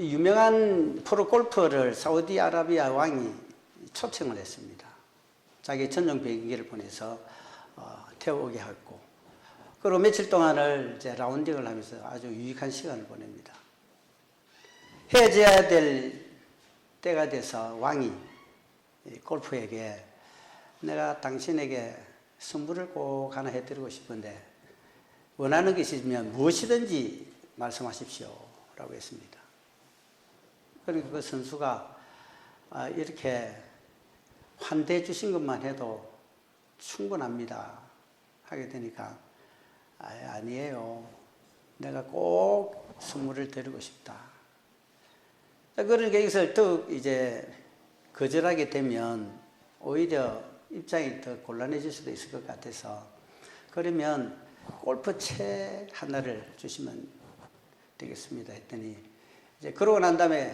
유명한 프로골퍼를 사우디아라비아 왕이 초청을 했습니다. 자기 전용 비행기를 보내서 태워오게 했고, 그리고 며칠 동안을 이제 라운딩을 하면서 아주 유익한 시간을 보냅니다. 헤어져야 될 때가 돼서 왕이 골프에게 내가 당신에게 선물을 꼭 하나 해드리고 싶은데 원하는 것이 있으면 무엇이든지 말씀하십시오 라고 했습니다. 그러니까 그 선수가 이렇게 환대해 주신 것만 해도 충분합니다 하게 되니까 아니에요. 내가 꼭 선물을 드리고 싶다. 그러니까 이것을 또 이제 거절하게 되면 오히려 입장이 더 곤란해질 수도 있을 것 같아서 그러면 골프채 하나를 주시면 되겠습니다 했더니 이제 그러고 난 다음에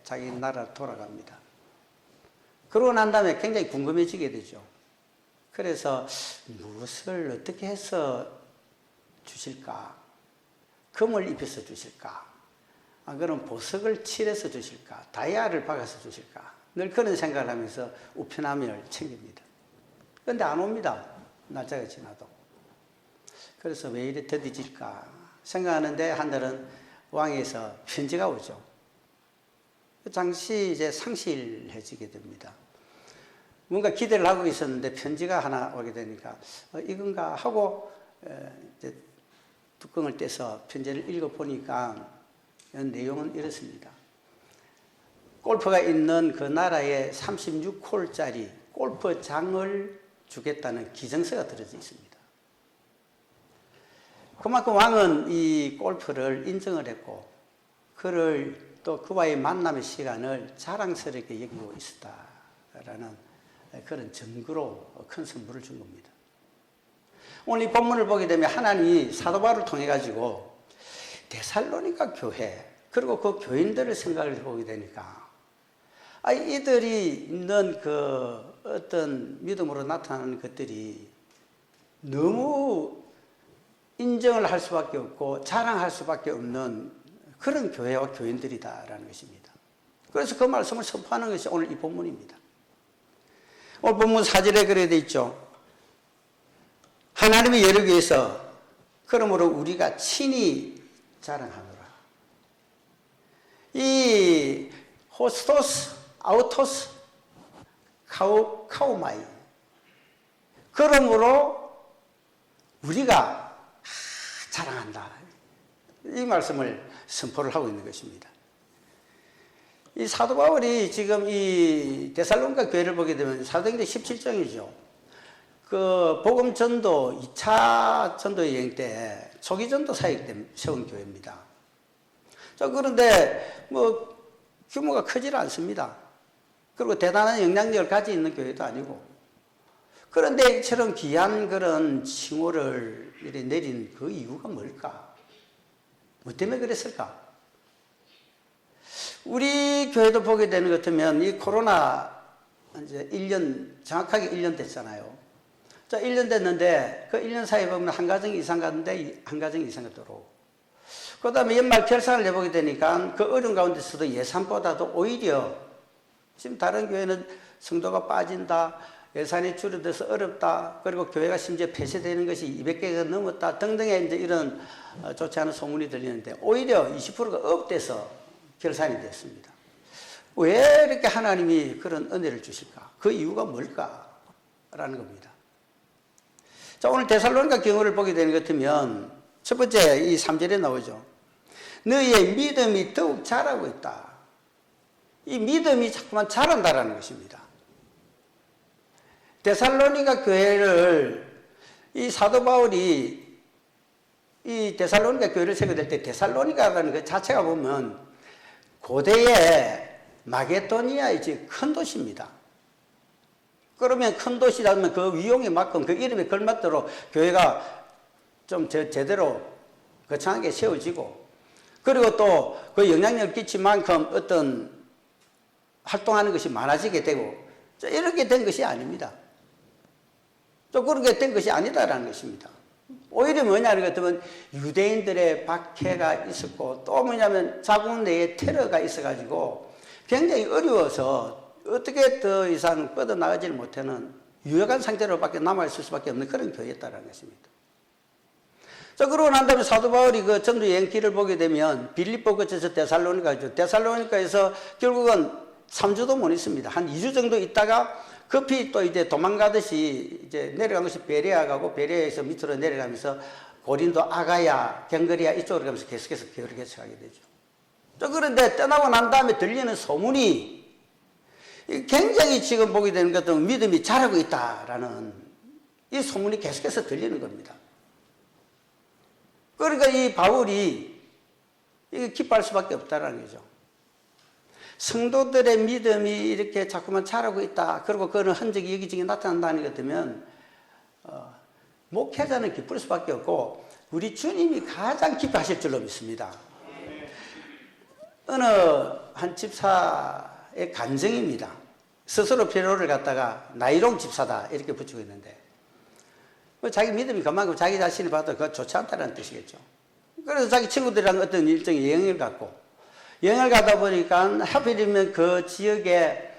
자기 나라로 돌아갑니다. 그러고 난 다음에 굉장히 궁금해지게 되죠. 그래서 무엇을 어떻게 해서 주실까? 금을 입혀서 주실까? 그럼 보석을 칠해서 주실까? 다이아를 박아서 주실까? 늘 그런 생각을 하면서 우편함을 챙깁니다. 그런데 안 옵니다. 날짜가 지나도. 그래서 왜 이래 더디질까 생각하는데 한날은 왕에서 편지가 오죠. 당시 이제 상실해지게 됩니다. 뭔가 기대를 하고 있었는데 편지가 하나 오게 되니까 이건가 하고 이제 뚜껑을 떼서 편지를 읽어보니까 내용은 이렇습니다. 골프가 있는 그 나라에 36홀짜리 골프장을 주겠다는 기증서가 들어져 있습니다. 그만큼 왕은 이 골프를 인정을 했고 그를 또 그와의 만남의 시간을 자랑스럽게 여기고 있었다라는 그런 증거로 큰 선물을 준 겁니다. 오늘 이 본문을 보게 되면 하나님이 사도 바울을 통해 가지고 데살로니가 교회 그리고 그 교인들을 생각을 해보게 되니까 이들이 있는 그 어떤 믿음으로 나타나는 것들이 너무 인정을 할 수밖에 없고 자랑할 수밖에 없는 그런 교회와 교인들이다라는 것입니다. 그래서 그 말씀을 선포하는 것이 오늘 이 본문입니다. 오늘 본문 4절에 그래 되어 있죠. 하나님이 예를 위해서 그러므로 우리가 친히 자랑하노라. 이 호스토스, 아우토스, 카우마이 그러므로 우리가 자랑한다. 이 말씀을 선포를 하고 있는 것입니다. 이 사도 바울이 지금 이 데살로니가 교회를 보게 되면 사도행전 17장이죠. 그 복음 전도 2차 전도 여행 때 초기 전도 사역 때 세운 교회입니다. 자, 그런데 뭐 규모가 크질 않습니다. 그리고 대단한 영향력을 가지고 있는 교회도 아니고 그런데 이처럼 귀한 그런 칭호를 내린 그 이유가 뭘까? 뭐 때문에 그랬을까? 우리 교회도 보게 되는 것 같으면 이 코로나 이제 1년, 정확하게 1년 됐잖아요. 자, 1년 됐는데 그 1년 사이에 보면 한 가정 이상 갔는데 한 가정 이상이 들어오고 그 다음에 연말 결산을 해보게 되니까 그 어려운 가운데서도 예산보다도 오히려 지금 다른 교회는 성도가 빠진다, 예산이 줄어들어서 어렵다, 그리고 교회가 심지어 폐쇄되는 것이 200개가 넘었다 등등의 이제 이런 좋지 않은 소문이 들리는데 오히려 20%가 업돼서 결산이 됐습니다. 왜 이렇게 하나님이 그런 은혜를 주실까? 그 이유가 뭘까? 라는 겁니다. 자, 오늘 데살로니가 경우를 보게 되는 것 같으면 첫 번째 이 3절에 나오죠. 너희의 믿음이 더욱 자라고 있다. 이 믿음이 자꾸만 자란다라는 것입니다. 데살로니가 교회를 이 사도 바울이 이 데살로니가 교회를 세우게 될 때 데살로니가라는 그 자체가 보면 고대의 마게도니아의 큰 도시입니다. 그러면 큰 도시라면 그 위용에 맞건 그 이름에 걸맞도록 교회가 좀 제대로 거창하게 세워지고 그리고 또 그 영향력을 끼칠 만큼 어떤 활동하는 것이 많아지게 되고 이렇게 된 것이 아닙니다. 또 그렇게 된 것이 아니다라는 것입니다. 오히려 뭐냐는 것 같으면 유대인들의 박해가 있었고 또 뭐냐면 자국 내에 테러가 있어가지고 굉장히 어려워서 어떻게 더 이상 뻗어나가지를 못하는 유력한 상태로 밖에 남아있을 수밖에 없는 그런 교회였다는 것입니다. 자, 그러고 난 다음에 사도 바울이 그 전도 여행길을 보게 되면 빌립보 거쳐서 데살로니가죠. 데살로니가에서 결국은 3주도 못 있습니다. 한 2주 정도 있다가 급히 또 이제 도망가듯이 이제 내려간 것이 베레아 가고 베레아에서 밑으로 내려가면서 고린도, 아가야, 갱그리아 이쪽으로 가면서 계속해서 교회를 개척하게 되죠. 자, 그런데 떠나고 난 다음에 들리는 소문이 굉장히 지금 보게 되는 것은 믿음이 자라고 있다라는 이 소문이 계속해서 들리는 겁니다. 그러니까 이 바울이 이게 기뻐할 수밖에 없다라는 거죠. 성도들의 믿음이 이렇게 자꾸만 자라고 있다. 그리고 그런 흔적이 여기저기 나타난다는 것 같으면 목회자는 기쁠 수밖에 없고 우리 주님이 가장 기뻐하실 줄로 믿습니다. 어느 한 집사의 간증입니다. 스스로 필요를 갖다가 나이롱 집사다 이렇게 붙이고 있는데 자기 믿음이 그만큼 자기 자신이 봐도 그거 좋지 않다는 뜻이겠죠. 그래서 자기 친구들이랑 어떤 일정의 여행을 갔고 여행을 가다 보니까 하필이면 그 지역에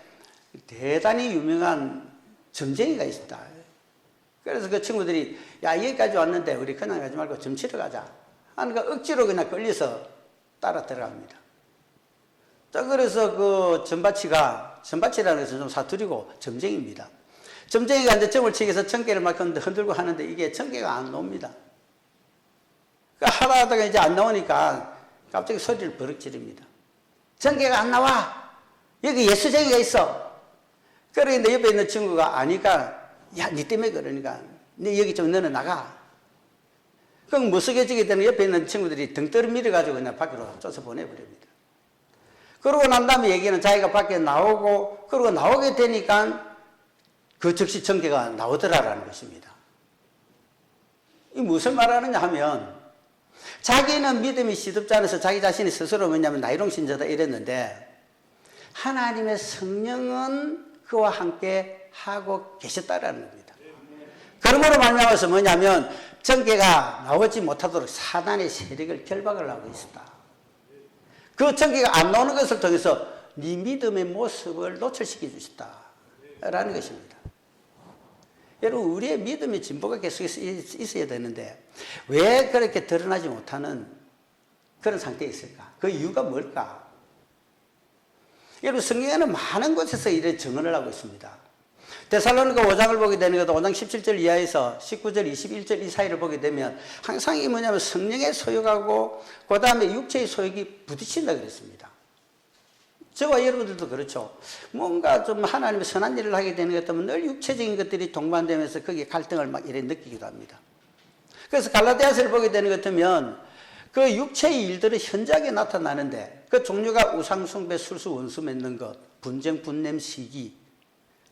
대단히 유명한 점쟁이가 있었다. 그래서 그 친구들이 야 여기까지 왔는데 우리 그냥 가지 말고 점 치러 가자 하니까 억지로 그냥 끌려서 따라 들어갑니다. 자, 그래서 그 점바치라는 것은 좀 사투리고 점쟁이입니다. 점쟁이가 이제 점을 치기 위해서 청개를 막 흔들고 하는데 이게 청개가 안 나옵니다. 그러니까 하다가 이제 안 나오니까 갑자기 소리를 버럭 지릅니다. 청개가 안 나와! 여기 예수쟁이가 있어! 그러는데 옆에 있는 친구가 아니까 야, 니 때문에 그러니까 니 여기 좀 너는 나가. 그럼 무서워지게 되는 옆에 있는 친구들이 등떠를 밀어가지고 그냥 밖으로 쫓아 보내버립니다. 그러고 난 다음에 얘기는 자기가 밖에 나오고 그러고 나오게 되니까 그 즉시 청개가 나오더라라는 것입니다. 이 무슨 말하느냐 하면 자기는 믿음이 시덥지 않아서 자기 자신이 스스로 뭐냐면 나이롱 신자다 이랬는데 하나님의 성령은 그와 함께 하고 계셨다라는 겁니다. 그러므로 말미암아서 뭐냐면 청개가 나오지 못하도록 사단의 세력을 결박을 하고 있었다. 그 청개가 안 나오는 것을 통해서 네 믿음의 모습을 노출시켜 주셨다라는 것입니다. 여러분 우리의 믿음의 진보가 계속해서 있어야 되는데 왜 그렇게 드러나지 못하는 그런 상태에 있을까? 그 이유가 뭘까? 여러분 성경에는 많은 곳에서 이런 증언을 하고 있습니다. 데살로니가 5장을 보게 되는 것도 5장 17절 이하에서 19절 21절 이 사이를 보게 되면 항상 이 뭐냐면 성령의 소욕하고 그 다음에 육체의 소욕이 부딪힌다 그랬습니다. 저와 여러분들도 그렇죠. 뭔가 좀 하나님의 선한 일을 하게 되는 것 같으면 늘 육체적인 것들이 동반되면서 거기에 갈등을 막 이렇게 느끼기도 합니다. 그래서 갈라디아서를 보게 되는 것 같으면 그 육체의 일들은 현저하게 나타나는데 그 종류가 우상숭배, 술수, 원수 맺는 것, 분쟁, 분냄, 시기,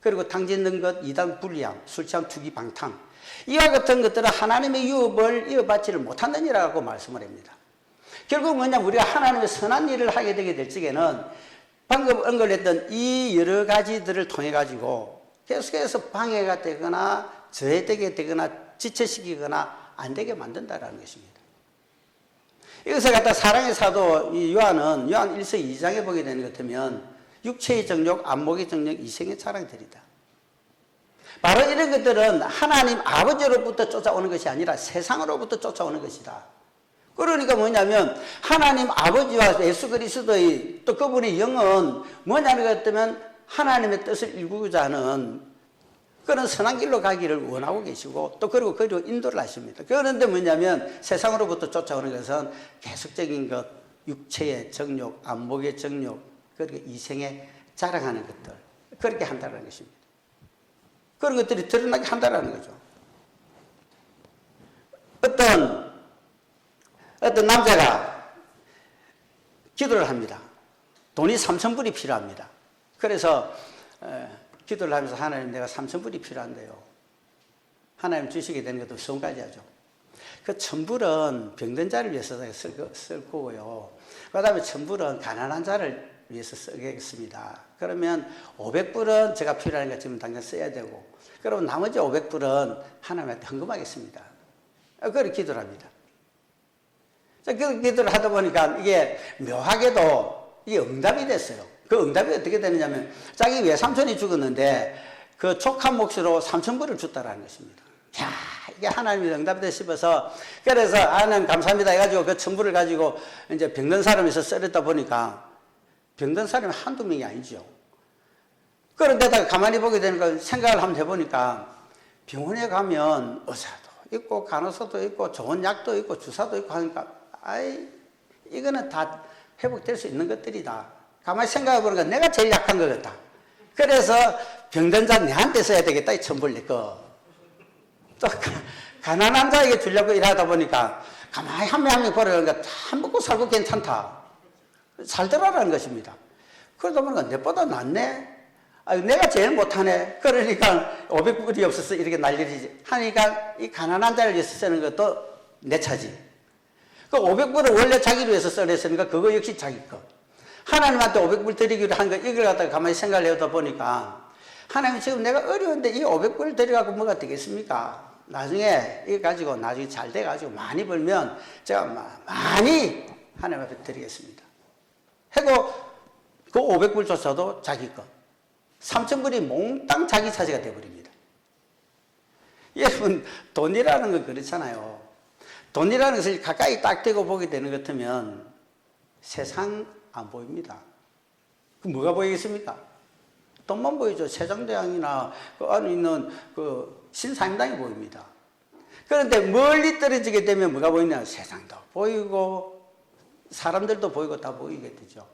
그리고 탕짓는 것, 이단, 불량, 술취함, 투기, 방탕 이와 같은 것들은 하나님의 유업을 이어받지를 못한다니라고 말씀을 합니다. 결국 뭐냐면 우리가 하나님의 선한 일을 하게 되게 될 적에는 방금 언급했던 이 여러 가지들을 통해 가지고 계속해서 방해가 되거나 저해되게 되거나 지체시키거나 안 되게 만든다라는 것입니다. 이것을 갖다 사랑의 사도 요한은 요한 1서 2장에 보게 되는 것 같으면 육체의 정욕, 안목의 정욕, 이생의 자랑들이다. 바로 이런 것들은 하나님 아버지로부터 쫓아오는 것이 아니라 세상으로부터 쫓아오는 것이다. 그러니까 뭐냐면 하나님 아버지와 예수 그리스도의 또 그분의 영은 뭐냐는 것 같으면 하나님의 뜻을 이루고자 하는 그런 선한 길로 가기를 원하고 계시고 또 그리고 인도를 하십니다. 그런데 뭐냐면 세상으로부터 쫓아오는 것은 계속적인 것, 육체의 정욕, 안목의 정욕, 그리고 이생에 자랑하는 것들 그렇게 한다는 것입니다. 그런 것들이 드러나게 한다는 거죠. 어떤 남자가 기도를 합니다. 돈이 3,000불이 필요합니다. 그래서 기도를 하면서 하나님 내가 3,000불이 필요한데요. 하나님 주시게 되는 것도 성까지 하죠. 그 1,000불은 병든 자를 위해서 쓸 거고요. 그 다음에 1,000불은 가난한 자를 위해서 쓰겠습니다. 그러면 500불은 제가 필요하니까 지금 당장 써야 되고 그러면 나머지 500불은 하나님한테 헌금하겠습니다. 그렇게 기도를 합니다. 그 기도를 하다 보니까 이게 묘하게도 이게 응답이 됐어요. 그 응답이 어떻게 되느냐면 자기 외삼촌이 죽었는데 그 조카 몫으로 3,000불을 줬다라는 것입니다. 야, 이게 하나님의 응답이 싶어서 그래서 하나님 감사합니다 해가지고 그 1,000불을 가지고 이제 병든 사람에서 썰었다 보니까 병든 사람이 한두 명이 아니죠. 그런데다가 가만히 보게 되니까 생각을 한번 해보니까 병원에 가면 의사도 있고 간호사도 있고 좋은 약도 있고 주사도 있고 하니까 아이 이거는 다 회복될 수 있는 것들이다. 가만히 생각해 보니까 내가 제일 약한 것 같다. 그래서 병든 자 내한테 써야 되겠다. 이 1,000불 내 거. 또 가난한 자에게 주려고 일하다 보니까 가만히 한 명 한 명 보려니까 다 먹고 살고 괜찮다. 살더라라는 것입니다. 그러다 보니까 내보다 낫네. 내가 제일 못하네. 그러니까 500불이 없어서 이렇게 난리지. 하니까 이 가난한 자를 위해서 쓰는 것도 내 차지. 그 500불을 원래 자기를 위해서 써냈으니까 그거 역시 자기 거. 하나님한테 500불 드리기로 한 거 이걸 갖다가 가만히 생각을 해보다 보니까 하나님 지금 내가 어려운데 이 500불 드려갖고 뭐가 되겠습니까? 나중에 이거 가지고 나중에 잘 돼가지고 많이 벌면 제가 많이 하나님 앞에 드리겠습니다. 하고 그 500불조차도 자기 거. 3,000불이 몽땅 자기 차지가 되어버립니다. 여러분 돈이라는 건 그렇잖아요. 돈이라는 것을 가까이 딱 대고 보게 되는 것 같으면 세상 안 보입니다. 그 뭐가 보이겠습니까? 돈만 보이죠. 세종대왕이나 그 안에 있는 그 신사임당이 보입니다. 그런데 멀리 떨어지게 되면 뭐가 보이냐? 세상도 보이고 사람들도 보이고 다 보이게 되죠.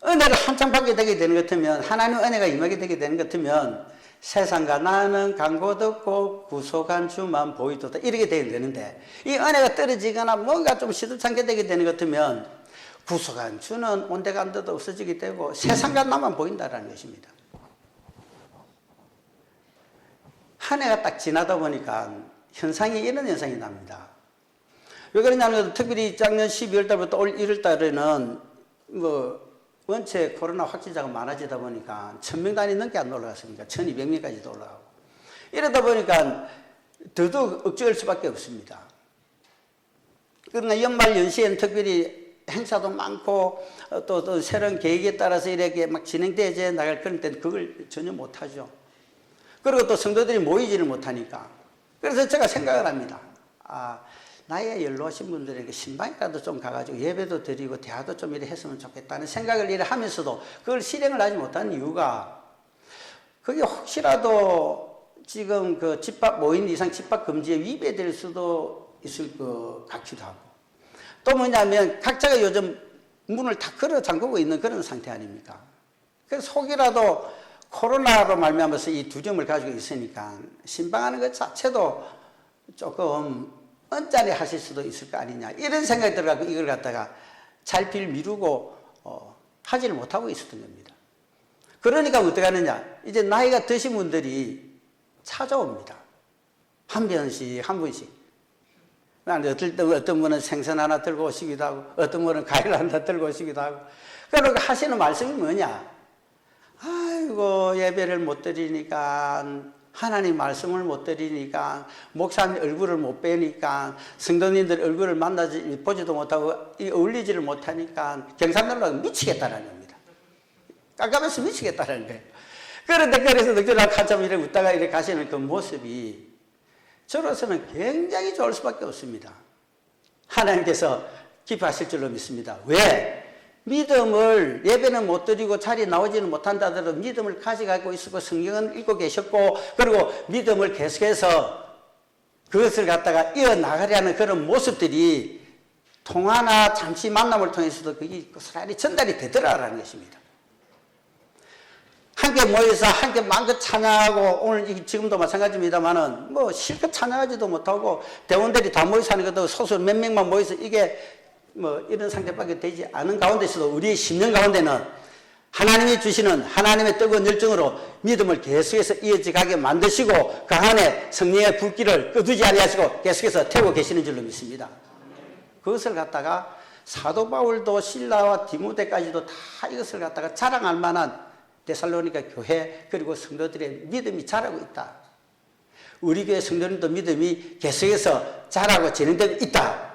은혜를 한참 받게 되게 되는 것 같으면 하나님 은혜가 임하게 되게 되는 것 같으면 세상과 나는 간고 듣고 구속한 주만 보이도다 이렇게 되는데 이 은혜가 떨어지거나 뭔가 좀 시들찮게 되게 되는 것 같으면 구속한 주는 온데간데도 없어지게 되고 세상과 나만 보인다는 것입니다. 한 해가 딱 지나다 보니까 현상이 이런 현상이 납니다. 왜 그러냐면 특별히 작년 12월 달부터 올 1월 달에는 원체 코로나 확진자가 많아지다 보니까 1,000명 단위 넘게 안 올라갔습니까? 1,200명까지도 올라가고. 이러다 보니까 더더욱 억제할 수밖에 없습니다. 그러나 연말 연시에는 특별히 행사도 많고 또 새로운 계획에 따라서 이렇게 막 진행되어져 나갈 그런 때는 그걸 전혀 못하죠. 그리고 또 성도들이 모이지를 못하니까. 그래서 제가 생각을 합니다. 나이에 연로하신 분들에게 신방이라도 좀 가가지고 예배도 드리고 대화도 좀 이렇게 했으면 좋겠다는 생각을 이래 하면서도 그걸 실행을 하지 못하는 이유가 그게 혹시라도 지금 그 집합 5인 이상 집합 금지에 위배될 수도 있을 것 같기도 하고 또 뭐냐면 각자가 요즘 문을 다 걸어 잠그고 있는 그런 상태 아닙니까? 그래서 혹이라도 코로나로 말미암아서 이 두려움을 가지고 있으니까 신방하는 것 자체도 조금 언짢이 하실 수도 있을 거 아니냐 이런 생각이 들어가고 이걸 갖다가 잘필 미루고 하지를 못하고 있었던 겁니다. 그러니까 어떻게 하느냐 이제 나이가 드신 분들이 찾아옵니다. 한 번씩 한 분씩. 어떤 분은 생선 하나 들고 오시기도 하고 어떤 분은 과일 하나 들고 오시기도 하고 그러니까 하시는 말씀이 뭐냐 아이고 예배를 못 드리니까 하나님 말씀을 못 드리니까 목사님 얼굴을 못 뵈니까 성도님들 얼굴을 보지도 못하고 어울리지를 못하니까 경상도로 미치겠다는 겁니다. 깜깜해서 미치겠다는 거예요. 그런데 그래서 늑대랑 한참 이렇게 웃다가 이렇게 가시는 그 모습이 저로서는 굉장히 좋을 수밖에 없습니다. 하나님께서 기뻐하실 줄로 믿습니다. 왜? 믿음을 예배는 못 드리고 자리에 나오지는 못한다더라도 믿음을 가져가고 있었고 성경은 읽고 계셨고 그리고 믿음을 계속해서 그것을 갖다가 이어나가려는 그런 모습들이 통화나 잠시 만남을 통해서도 그게 고스란히 전달이 되더라라는 것입니다. 함께 모여서 함께 마음껏 찬양하고 오늘 지금도 마찬가지입니다만은 실컷 찬양하지도 못하고 대원들이 다 모여서 하는 것도 소수 몇 명만 모여서 이게 이런 상태밖에 되지 않은 가운데서도 우리의 심령 가운데는 하나님이 주시는 하나님의 뜨거운 열정으로 믿음을 계속해서 이어져 가게 만드시고 그 안에 성령의 불길을 끄두지 아니하시고 계속해서 태우고 계시는 줄로 믿습니다. 그것을 갖다가 사도 바울도 실라와 디모데까지도 다 이것을 갖다가 자랑할 만한 데살로니가 교회 그리고 성도들의 믿음이 자라고 있다. 우리 교회 성도님도 믿음이 계속해서 자라고 진행되고 있다.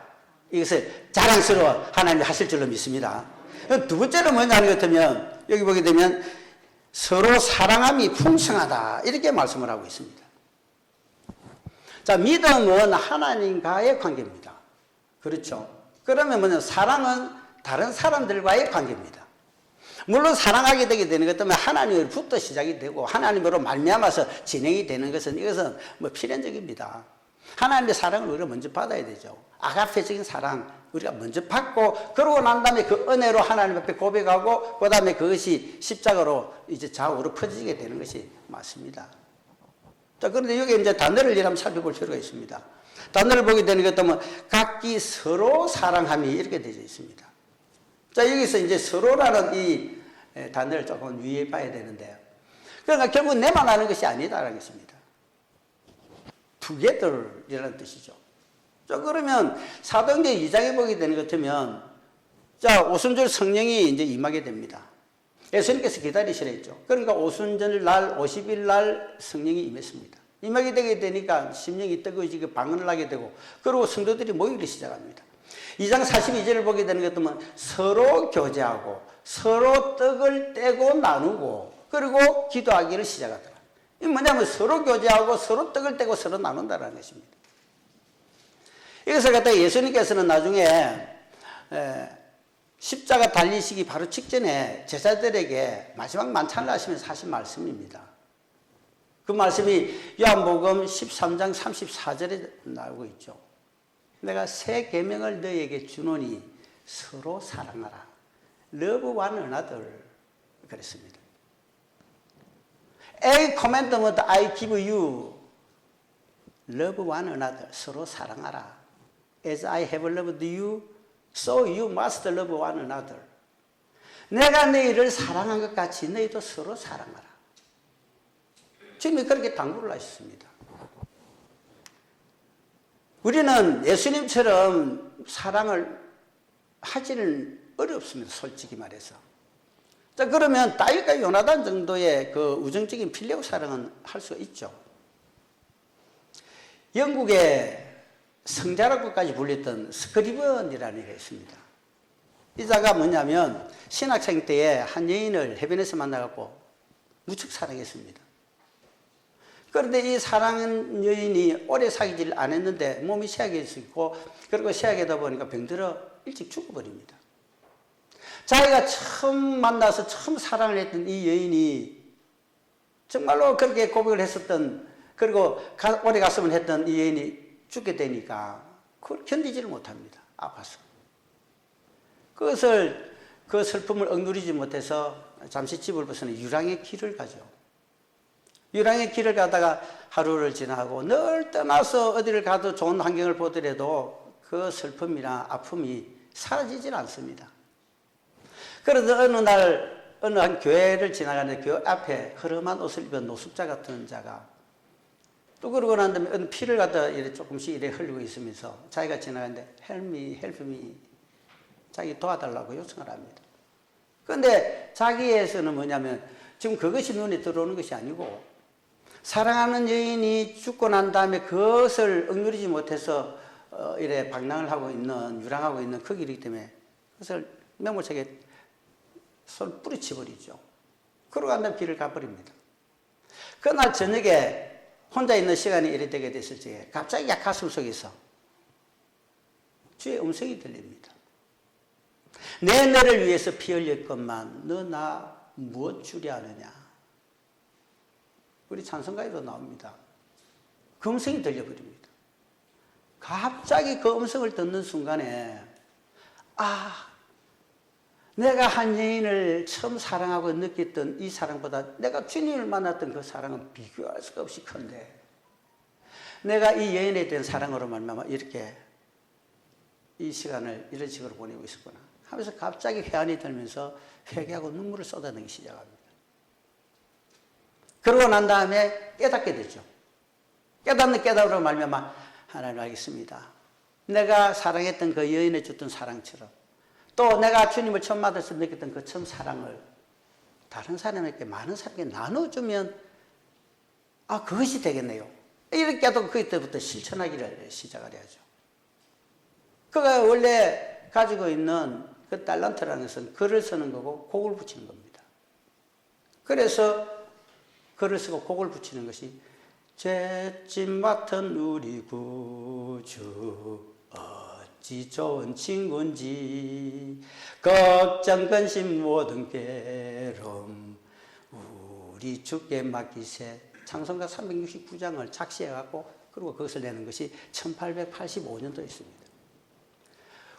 이것을 자랑스러워 하나님이 하실 줄로 믿습니다. 두 번째로 뭐냐는 것 같으면 여기 보게 되면 서로 사랑함이 풍성하다 이렇게 말씀을 하고 있습니다. 자, 믿음은 하나님과의 관계입니다. 그렇죠? 그러면 뭐냐? 사랑은 다른 사람들과의 관계입니다. 물론 사랑하게 되게 되는 것 때문에 하나님으로부터 시작이 되고 하나님으로 말미암아서 진행이 되는 것은 이것은 뭐 필연적입니다. 하나님의 사랑을 우리가 먼저 받아야 되죠. 아가페적인 사랑 우리가 먼저 받고 그러고 난 다음에 그 은혜로 하나님 앞에 고백하고 그 다음에 그것이 십자가로 이제 좌우로 퍼지게 되는 것이 맞습니다. 자, 그런데 여기 이제 단어를 한번 살펴볼 필요가 있습니다. 단어를 보게 되는 것 때문에 각기 서로 사랑함이 이렇게 되어 있습니다. 자, 여기서 이제 서로라는 이 단어를 조금 유의해 봐야 되는데요. 그러니까 결국 내만 아는 것이 아니다라는 것입니다. together이라는 뜻이죠. 자, 그러면 사도행전 2장에 보게 되는 것 같으면 자, 오순절 성령이 이제 임하게 됩니다. 예수님께서 기다리시라 했죠. 그러니까 오순절 날 50일 날 성령이 임했습니다. 임하게 되게 되니까 심령이 뜨거워지고 방언을 하게 되고 그리고 성도들이 모이기 시작합니다. 2장 42절을 보게 되는 것 같으면 서로 교제하고 서로 떡을 떼고 나누고 그리고 기도하기를 시작하더라. 이 뭐냐면 서로 교제하고 서로 떡을 떼고 서로 나눈다는 것입니다. 이것을 갖다가 예수님께서는 나중에 십자가 달리시기 바로 직전에 제자들에게 마지막 만찬을 하시면서 하신 말씀입니다. 그 말씀이 요한복음 13장 34절에 나오고 있죠. 내가 새 계명을 너희에게 주노니 서로 사랑하라. Love one another. 그랬습니다. A commandment I give you. Love one another. 서로 사랑하라. As I have loved you, so you must love one another. 내가 너희를 사랑한 것 같이 너희도 서로 사랑하라. 주님이 그렇게 당부를 하셨습니다. 우리는 예수님처럼 사랑을 하지는 어렵습니다. 솔직히 말해서. 자, 그러면 다윗과 요나단 정도의 그 우정적인 필력 사랑은 할 수가 있죠. 영국의 성자라고까지 불렸던 스크리번이라는 애가 있습니다. 이 자가 뭐냐면 신학생 때에 한 여인을 해변에서 만나갖고 무척 사랑했습니다. 그런데 이 사랑한 여인이 오래 사귀지를 않았는데 몸이 쇠약해지고 그리고 쇠약하다 보니까 병들어 일찍 죽어버립니다. 자기가 처음 만나서 처음 사랑을 했던 이 여인이 정말로 그렇게 고백을 했었던 그리고 오래 갔으면 했던 이 여인이 죽게 되니까 그걸 견디지를 못합니다. 아파서. 그것을 그 슬픔을 억누르지 못해서 잠시 집을 벗어나 유랑의 길을 가죠. 유랑의 길을 가다가 하루를 지나고 늘 떠나서 어디를 가도 좋은 환경을 보더라도 그 슬픔이나 아픔이 사라지질 않습니다. 그래서 어느 날 어느 한 교회를 지나가는데 교회 앞에 허름한 옷을 입은 노숙자 같은 자가 또 그러고 난 다음에 피를 갖다 이렇게 조금씩 이렇게 흘리고 있으면서 자기가 지나가는데 help me, help me 자기 도와달라고 요청을 합니다. 그런데 자기에서는 뭐냐면 지금 그것이 눈에 들어오는 것이 아니고 사랑하는 여인이 죽고 난 다음에 그것을 억누르지 못해서 이래 방랑을 하고 있는 유랑하고 있는 그 길이기 때문에 그것을 매몰차게 손 뿌리쳐버리죠. 그러고 난 다음에 길을 가버립니다. 그날 저녁에 혼자 있는 시간이 이래 되게 됐을 적에 갑자기 가슴 속에서 주의 음성이 들립니다. 내 너를 위해서 피 흘렸건만 너 나 무엇 주려 하느냐. 우리 찬송가에도 나옵니다. 그 음성이 들려버립니다. 갑자기 그 음성을 듣는 순간에 내가 한 여인을 처음 사랑하고 느꼈던 이 사랑보다 내가 주님을 만났던 그 사랑은 비교할 수가 없이 큰데 내가 이 여인에 대한 사랑으로 말미암아 이렇게 이 시간을 이런 식으로 보내고 있었구나 하면서 갑자기 회한이 들면서 회개하고 눈물을 쏟아내기 시작합니다. 그러고 난 다음에 깨닫게 되죠. 깨달음으로 말미암아 하나님 알겠습니다. 내가 사랑했던 그 여인에 줬던 사랑처럼 또 내가 주님을 처음 만나서 느꼈던 그 처음 사랑을 다른 사람에게 많은 사람에게 나눠주면 그것이 되겠네요. 이렇게 해도 그때부터 실천하기를 시작을 해야죠. 그가 원래 가지고 있는 그 달란트라는 것은 글을 쓰는 거고 곡을 붙이는 겁니다. 그래서 글을 쓰고 곡을 붙이는 것이 죄짓 맡은 우리 구주 어찌 좋은 친구인지 걱정 근심 모든 괴로움 우리 주께 맡기세. 찬송가 369장을 작시해갖고 그리고 그것을 내는 것이 1885년도에 있습니다.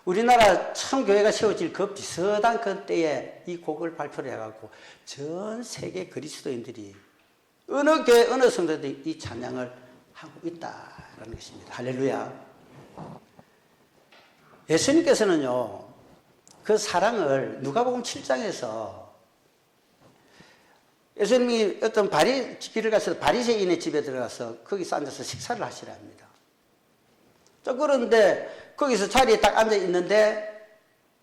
우리나라 처음 교회가 세워질 그 비슷한 그 때에 이 곡을 발표를 해갖고 전 세계 그리스도인들이 어느 교회 어느 성도들이 이 찬양을 하고 있다라는 것입니다. 할렐루야. 예수님께서는요 그 사랑을 누가복음 7장에서 예수님이 어떤 길을 가서 바리새인의 집에 들어가서 거기서 앉아서 식사를 하시라 합니다. 그런데 거기서 자리에 딱 앉아 있는데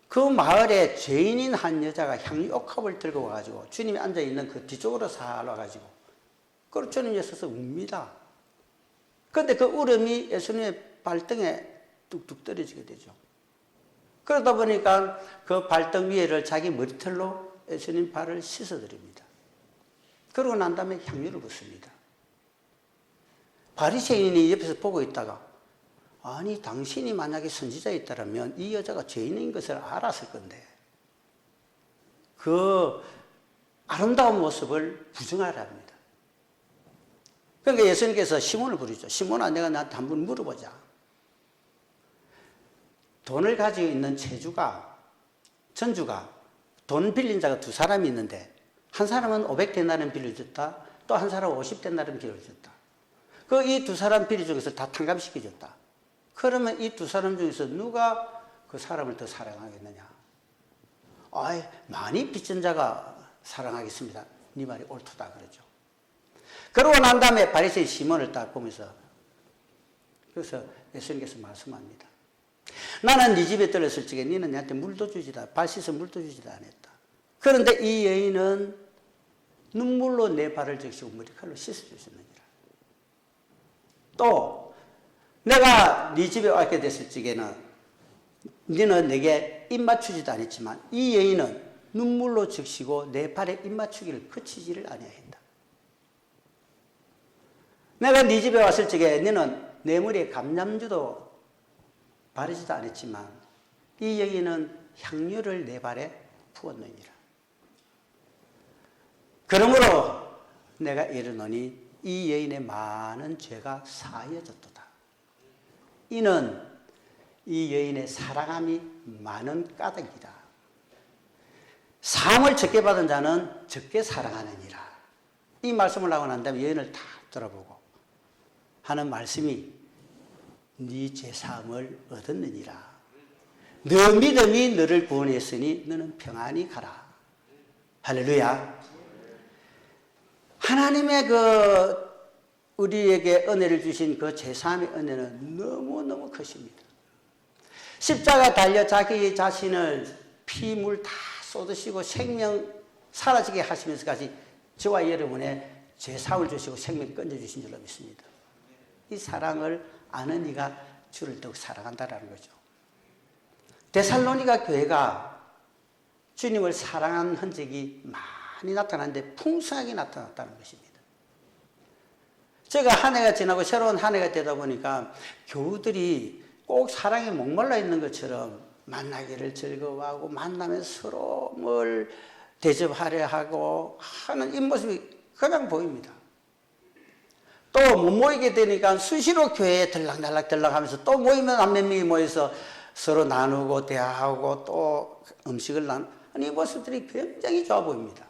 그 마을에 죄인인 한 여자가 향유옥합을 들고 와가지고 주님이 앉아 있는 그 뒤쪽으로 살아가지고 그리고 주님이 서서 웁니다. 그런데 그 울음이 예수님의 발등에 뚝뚝 떨어지게 되죠. 그러다 보니까 그 발등 위에를 자기 머리털로 예수님 발을 씻어드립니다. 그러고 난 다음에 향유를 붓습니다. 바리새인이 옆에서 보고 있다가 아니 당신이 만약에 선지자였다면 이 여자가 죄인인 것을 알았을 건데 그 아름다운 모습을 부정하라 합니다. 그러니까 예수님께서 시몬을 부르죠. 시몬아 내가 나한테 한번 물어보자. 돈을 가지고 있는 전주가 돈 빌린 자가 두 사람이 있는데 한 사람은 500데나리온 빌려줬다. 또 한 사람은 50데나리온 빌려줬다. 그 이 두 사람 빌리 중에서 다 탕감시켜줬다. 그러면 이 두 사람 중에서 누가 그 사람을 더 사랑하겠느냐? 아이, 많이 빚진 자가 사랑하겠습니다. 네 말이 옳다 그러죠. 그러고 난 다음에 바리새인 시몬을 딱 보면서 그래서 예수님께서 말씀합니다. 나는 네 집에 들었을 적에 너는 내한테 물도 주지도 발 씻어 물도 주지도 않았다. 그런데 이 여인은 눈물로 내 발을 적시고 머리칼로 씻어주셨느니라. 또 내가 네 집에 왔게 됐을 적에는 너는 내게 입 맞추지도 않았지만 이 여인은 눈물로 적시고 내 발에 입 맞추기를 그치지를 아니하였다. 내가 네 집에 왔을 적에 너는 내 머리에 감람주도 바르지도 않았지만 이 여인은 향유를 내 발에 부었느니라. 그러므로 내가 이르노니 이 여인의 많은 죄가 사하여졌도다. 이는 이 여인의 사랑함이 많은 까닭이다. 사함을 적게 받은 자는 적게 사랑하느니라. 이 말씀을 하고 난 다음에 여인을 다 돌아보고 하는 말씀이 네 죄사함을 얻었느니라. 너 믿음이 너를 구원했으니 너는 평안히 가라. 할렐루야. 하나님의 우리에게 은혜를 주신 그 죄사함의 은혜는 너무너무 크십니다. 십자가 달려 자기 자신을 피물 다 쏟으시고 생명 사라지게 하시면서까지 저와 여러분의 죄사함을 주시고 생명 건져주신 줄로 믿습니다. 이 사랑을 아는 이가 주를 더욱 사랑한다라는 거죠. 데살로니가 교회가 주님을 사랑한 흔적이 많이 나타났는데 풍성하게 나타났다는 것입니다. 제가 한 해가 지나고 새로운 한 해가 되다 보니까 교우들이 꼭 사랑에 목말라 있는 것처럼 만나기를 즐거워하고 만나면 서로 뭘 대접하려 하고 하는 이 모습이 그냥 보입니다. 또 못 모이게 되니까 수시로 교회에 들락날락 하면서 또 모이면 한 몇 명이 모여서 서로 나누고 대화하고 또 음식을 나누고 이 모습들이 굉장히 좋아 보입니다.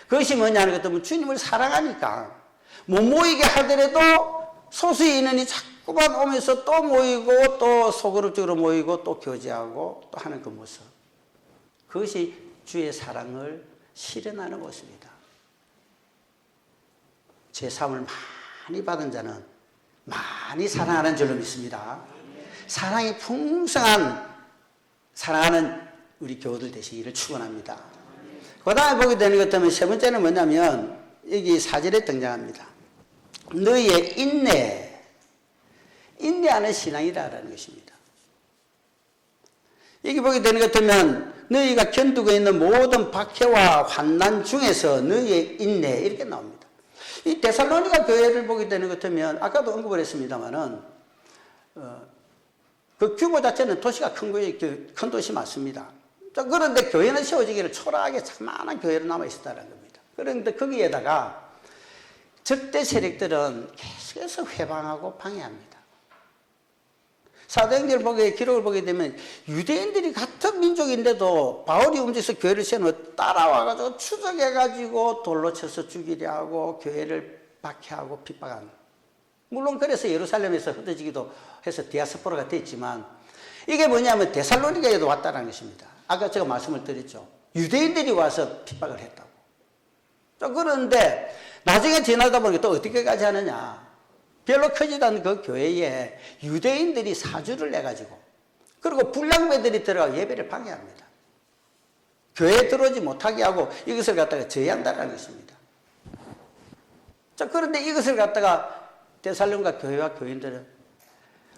그것이 뭐냐는 것도 주님을 사랑하니까 못 모이게 하더라도 소수의 인원이 자꾸만 오면서 또 모이고 또 소그룹적으로 모이고 또 교제하고 또 하는 그 모습. 그것이 주의 사랑을 실현하는 모습이다. 제사함을 많이 받은 자는 많이 사랑하는 줄로 믿습니다. 사랑이 풍성한 사랑하는 우리 교우들 되시기를 축원합니다. 그 다음에 보게 되는 것 때문에 세 번째는 뭐냐면 여기 4절에 등장합니다. 너희의 인내하는 신앙이다라는 것입니다. 여기 보게 되는 것 같으면 너희가 견디고 있는 모든 박해와 환난 중에서 너희의 인내 이렇게 나옵니다. 이 데살로니가 교회를 보게 되는 것 같으면 아까도 언급을 했습니다만은 그 규모 자체는 도시가 큰 도시 맞습니다. 그런데 교회는 세워지기를 초라하게 자그마한 교회로 남아 있었다는 겁니다. 그런데 거기에다가 적대 세력들은 계속해서 회방하고 방해합니다. 사도행전 기록을 보게 되면 유대인들이 같은 민족인데도 바울이 움직여서 교회를 세우면 따라와가지고 추적해가지고 돌로 쳐서 죽이려 하고 교회를 박해하고 핍박하는. 물론 그래서 예루살렘에서 흩어지기도 해서 디아스포라가 됐지만 이게 뭐냐면 데살로니가에도 왔다는 것입니다. 아까 제가 말씀을 드렸죠. 유대인들이 와서 핍박을 했다고. 그런데 나중에 지나다 보니까 또 어떻게까지 하느냐. 별로 크지도 않은 그 교회에 유대인들이 사주를 내가지고 그리고 불량배들이 들어가 예배를 방해합니다. 교회에 들어오지 못하게 하고 이것을 갖다가 제의한다는 것입니다. 자, 그런데 이것을 갖다가 데살로니가 교회와 교인들은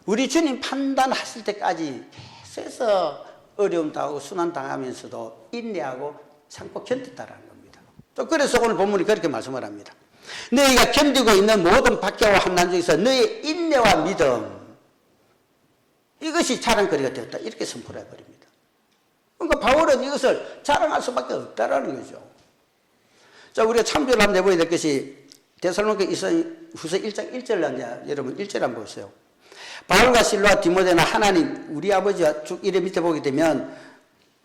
우리 주님 판단하실 때까지 계속해서 어려움 당하고 순환 당하면서도 인내하고 참고 견뎠다라는 겁니다. 그래서 오늘 본문이 그렇게 말씀을 합니다. 너희가 견디고 있는 모든 박해와 환난 중에서 너희의 인내와 믿음 이것이 자랑거리가 되었다. 이렇게 선포를 해버립니다. 그러니까 바울은 이것을 자랑할 수밖에 없다라는 거죠. 자, 우리가 참조를 한번 해보야 될 것이 데살로니가 후서 1장 1절 여러분 1절 한번 보세요. 바울과 실로와 디모데나 하나님 우리 아버지와 쭉 이래 밑에 보게 되면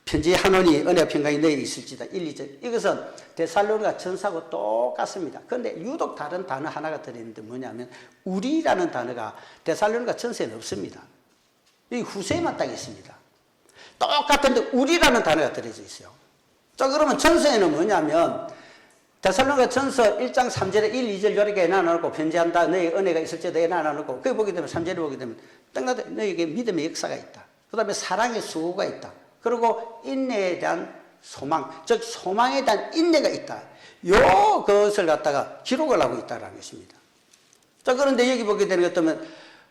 편지 한원이 은혜와 평강이 너희에 있을지다. 1, 2절. 이것은 데살로니가 전사하고 똑같습니다. 그런데 유독 다른 단어 하나가 들어있는데 뭐냐면 우리라는 단어가 데살로니가 전서에는 없습니다. 이 후서에만 딱 있습니다. 똑같은데 우리라는 단어가 들어져 있어요. 자, 그러면 전서에는 뭐냐면 데살로니가 전서 1장 3절에 1, 2절 요렇게 해놔놓고 편지한다. 너희 은혜가 있을지다 해놔놓고 거기 보게 되면 3절에 보게 되면 땅나다 너희에게 믿음의 역사가 있다. 그 다음에 사랑의 수고가 있다. 그리고 인내에 대한 소망, 즉 소망에 대한 인내가 있다. 그것을 갖다가 기록을 하고 있다는 것입니다. 자, 그런데 여기 보게 되는 것 같으면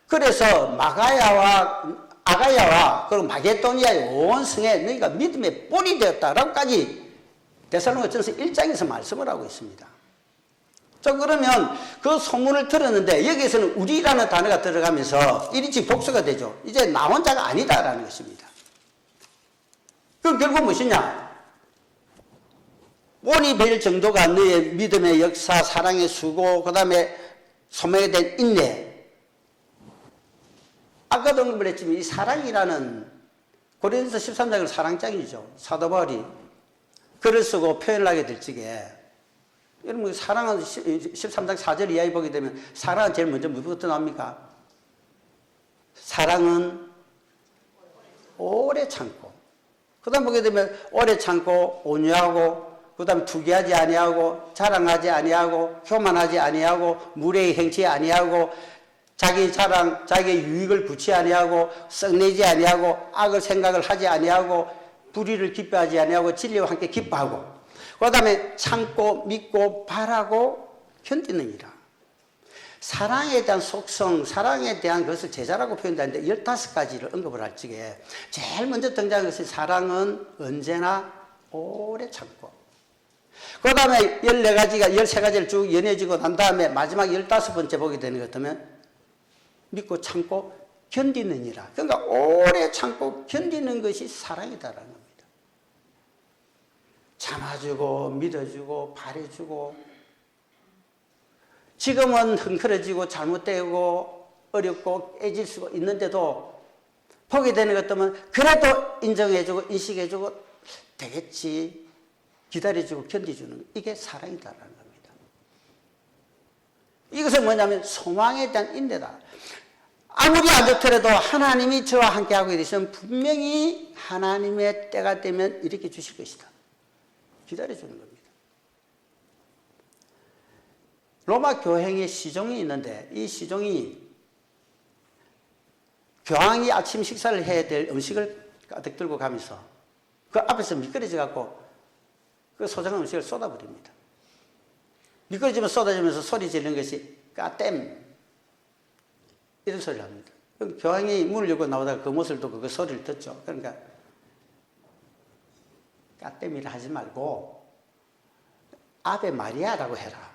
그래서 아가야와 그리고 마게도니아의 온 성에 너희가 믿음의 본이 되었다라고까지 데살로니가 전서 1장에서 말씀을 하고 있습니다. 자, 그러면 그 소문을 들었는데 여기에서는 우리라는 단어가 들어가면서 일인칭 복수가 되죠. 이제 나 혼자가 아니다라는 것입니다. 그럼 결국 무엇이냐? 본이 될 정도가 너의 믿음의 역사, 사랑의 수고, 그 다음에 소명에 대한 인내. 아까도 언급을 했지만 이 사랑이라는 고린도서 13장은 사랑장이죠. 사도 바울이 글을 쓰고 표현을 하게 될 적에 여러분 사랑은 13장 4절 이하에 보게 되면 사랑은 제일 먼저 뭐부터 나옵니까? 사랑은 오래 참고 그 다음 보게 되면 오래 참고 온유하고 그 다음 투기하지 아니하고 자랑하지 아니하고 교만하지 아니하고 무례히 행치 아니하고 자기 자랑, 자기 유익을 구치 아니하고 썩내지 아니하고 악을 생각을 하지 아니하고 불의를 기뻐하지 아니하고 진리와 함께 기뻐하고 그 다음에 참고 믿고 바라고 견디느니라. 사랑에 대한 속성, 사랑에 대한 것을 제자라고 표현하는데 15가지를 언급을 할 적에 제일 먼저 등장한 것이 사랑은 언제나 오래 참고 그 다음에 14가지가 13가지를 쭉 연해지고 난 다음에 마지막 15번째 보게 되는 것 같으면 믿고 참고 견디느니라. 그러니까 오래 참고 견디는 것이 사랑이다라는 겁니다. 참아주고 믿어주고 바래주고 지금은 흥크러지고 잘못되고 어렵고 깨질 수가 있는데도 보게 되는 것 같으면 그래도 인정해주고 인식해주고 되겠지 기다려주고 견디주는 이게 사랑이다라는 겁니다. 이것은 뭐냐면 소망에 대한 인내다. 아무리 안 좋더라도 하나님이 저와 함께하고 계시면 분명히 하나님의 때가 되면 이렇게 주실 것이다. 기다려주는 겁니다. 로마 교행에 시종이 있는데 이 시종이 교황이 아침 식사를 해야 될 음식을 가득 들고 가면서 그 앞에서 미끄러져 갖고 그 소중한 음식을 쏟아버립니다. 미끄러지면 쏟아지면서 소리 지르는 것이 까땜 이런 소리를 합니다. 교황이 문을 열고 나오다가 그 모습을 듣고 그 소리를 듣죠. 그러니까 까땜이라 하지 말고 아베 마리아라고 해라.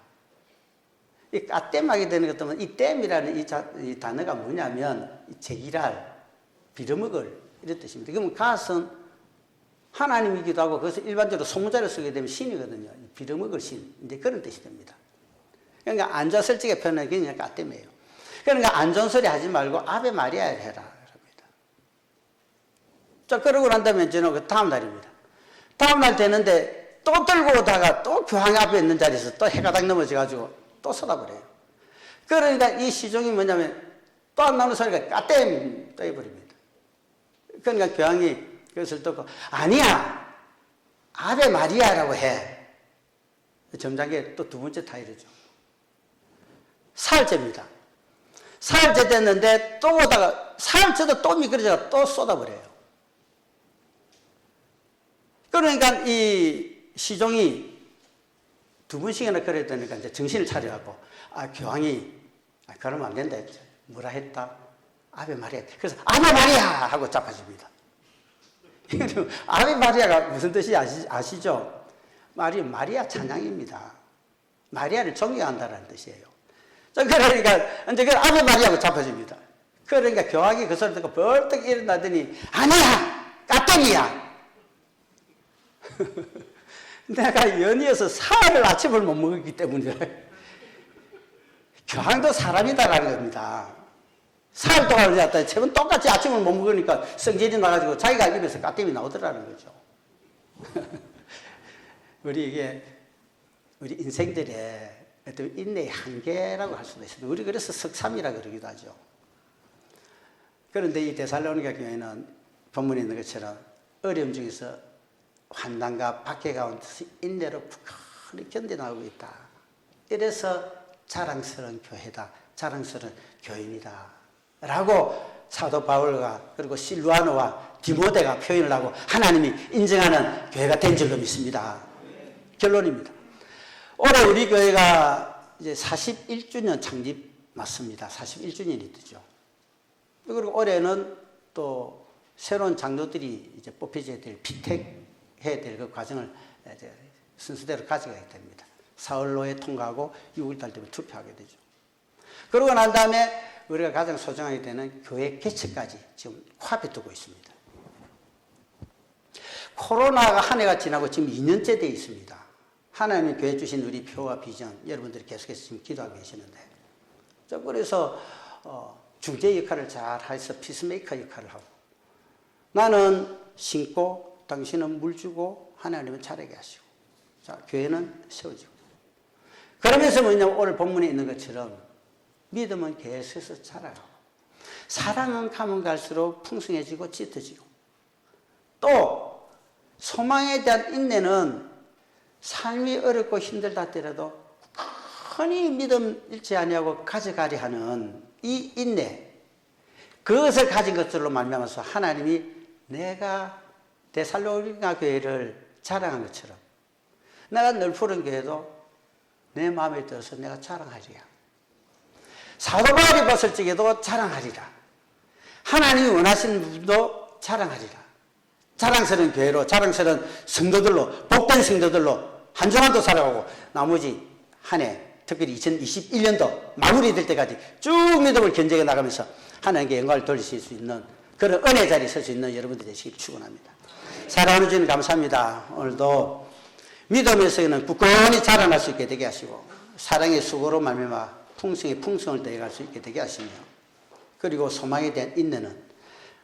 이 까땜하게 되는 것 때문에 이 땜이라는 이 단어가 뭐냐면 제기랄, 빌어먹을 이런 뜻입니다. 그러면 갓은 하나님이기도 하고 그것을 일반적으로 소문자로 쓰게 되면 신이거든요. 빌어먹을 신, 이제 그런 뜻이 됩니다. 그러니까 안좌설직의 표현은 그냥 까땜이에요. 그러니까 안 좋은 소리 하지 말고 아베 마리아를 해라. 그럽니다. 자, 그러고 난 다음에 저는 그 다음 날입니다. 다음 날 되는데 또 들고 오다가 또 교황 앞에 있는 자리에서 또 해가 딱 넘어져가지고 또 쏟아버려요. 그러니까 이 시종이 뭐냐면 또 안 나오는 소리가 까땜 떠버립니다. 그러니까 교황이 그것을 듣고 아니야 아베 마리아라고 해. 점장계 또 두 번째 타이르죠. 사흘째입니다. 사흘째 됐는데 또 오다가 사흘째도 또 미끄러져서 또 쏟아버려요. 그러니까 이 시종이 두 번씩이나 그래야 되니까 이제 정신을 차려갖고 교황이 그러면 안 된다 했죠. 뭐라 했다? 아베 마리아. 그래서 아베 마리아 하고 잡아줍니다. 아베 마리아가 무슨 뜻인지 아시죠? 마리아 찬양입니다. 마리아를 존경한다는 뜻이에요. 그러니까 이제 그 아베 마리아고 잡아줍니다. 그러니까 교황이 그 소리 듣고 벌떡 일어나더니 아니야 까땜이야. 내가 연이어서 사흘을 아침을 못 먹었기 때문에 교황도 사람이다라는 겁니다. 사흘 동안 왔다 세번 똑같이 아침을 못 먹으니까 성질이 나가지고 자기가 입에서 까땜이 나오더라는 거죠. 우리 인생들의 어떤 인내의 한계라고 할 수도 있습니다. 우리 그래서 석삼이라 그러기도 하죠. 그런데 이 데살로니가 교회는 본문에 있는 것처럼 어려움 중에서 환난과 박해 가운데서 인내로 굳건히 견뎌나가고 있다. 이래서 자랑스러운 교회다. 자랑스러운 교인이다. 라고 사도 바울과 그리고 실루아노와 디모데가 표현을 하고 하나님이 인정하는 교회가 된 줄로 믿습니다. 결론입니다. 올해 우리 교회가 이제 41주년 창립 맞습니다. 41주년이 되죠. 그리고 올해는 또 새로운 장로들이 이제 뽑혀져야 될 피택해야 될 그 과정을 이제 순서대로 가져가게 됩니다. 사흘로에 통과하고 6월달 되면 투표하게 되죠. 그러고 난 다음에 우리가 가장 소중하게 되는 교회 개최까지 지금 코앞에 두고 있습니다. 코로나가 한 해가 지나고 지금 2년째 되어 있습니다. 하나님이 교회 주신 우리 표와 비전 여러분들이 계속해서 지금 기도하고 계시는데 그래서 중재 역할을 잘 해서 피스메이커 역할을 하고 나는 신고 당신은 물 주고 하나님은 자라게 하시고 자 교회는 세워지고 그러면서 뭐냐면 오늘 본문에 있는 것처럼 믿음은 계속해서 자라고 사랑은 가면 갈수록 풍성해지고 짙어지고 또 소망에 대한 인내는 삶이 어렵고 힘들다 하더라도 흔히 믿음 잃지 아니하고 가져가려 하는 이 인내 그것을 가진 것들로 말미암아서 하나님이 내가 데살로니가 교회를 자랑한 것처럼 내가 늘 푸른 교회도 내 마음에 들어서 내가 자랑하리라. 사도 바울이 벗을 적에도 자랑하리라. 하나님이 원하시는 부분도 자랑하리라. 자랑스러운 교회로 자랑스러운 성도들로 복된 성도들로 한 주간도 살아가고 나머지 한 해 특별히 2021년도 마무리될 때까지 쭉 믿음을 견제해 나가면서 하나님께 영광을 돌리실 수 있는 그런 은혜 자리에 설 수 있는 여러분들 되시길 축원합니다. 사랑하는 주님 감사합니다. 오늘도 믿음에서는 굳건히 자라날 수 있게 되게 하시고 사랑의 수고로 말미암아 풍성을 더해갈 수 있게 되게 하시며 그리고 소망에 대한 인내는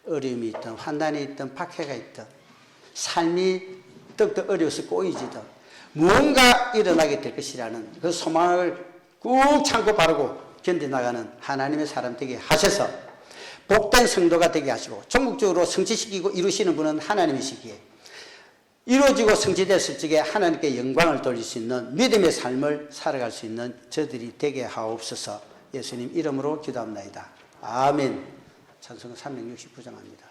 어려움이 있든 환난이 있든 박해가 있든 삶이 더욱더 어려워서 꼬이지든 무언가 일어나게 될 것이라는 그 소망을 꾹 참고 바르고 견뎌나가는 하나님의 사람 되게 하셔서 복된 성도가 되게 하시고 전국적으로 성취시키고 이루시는 분은 하나님이시기에 이루어지고 성취됐을 적에 하나님께 영광을 돌릴 수 있는 믿음의 삶을 살아갈 수 있는 저들이 되게 하옵소서. 예수님 이름으로 기도합니다. 아멘. 찬송 369장 합니다.